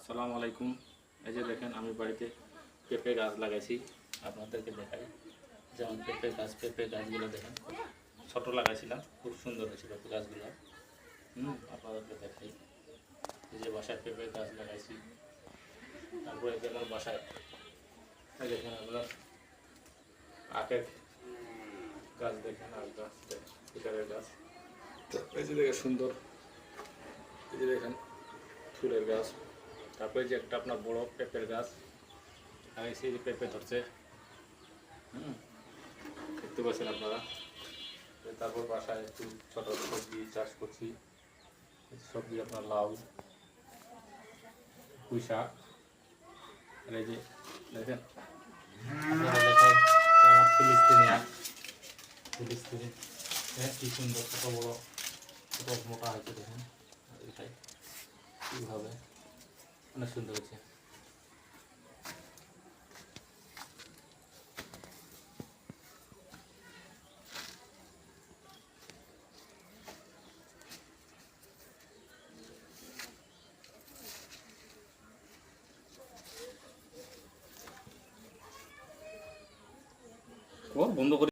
আসসালামু আলাইকুম। এই যে দেখেন আমি বাড়িতে পেঁপে গাছ লাগাইছি, আপনাদেরকে দেখাই। যেমন পেঁপে গাছগুলো দেখেন ছোটো লাগাইছিলাম, খুব সুন্দর হয়েছে পেঁপে গাছগুলো। আপনাদেরকে দেখাই। এই যে বাসায় পেঁপে গাছ লাগাইছি, তারপরে যে আমার বাসায় এই দেখেন আপনার আখের গাছ দেখেন, আখ গাছ, পিটারের গাছ। তো এই যে দেখেন সুন্দর, এই যে দেখেন ফুলের গাছ। তারপরে যে একটা আপনার বড় পেঁপের গাছ লাগাইছি, যে পেঁপে ধরছে, দেখতে পাচ্ছেন আপনারা। তারপর বাসায় একটু ছোটো সবজি চাষ করছি। সবজি আপনার লাউ, পুঁই শাক। আর এই যে দেখেন আপনারা দেখায় আমার ফিলিস্তিনি আখ, ফিলিস্তিনি কি সুন্দর ছোট বড় ছোট মোটা হয়েছে দেখেন। দেখাই কীভাবে অনেক সুন্দর হয়েছে। ও বন্ধ করে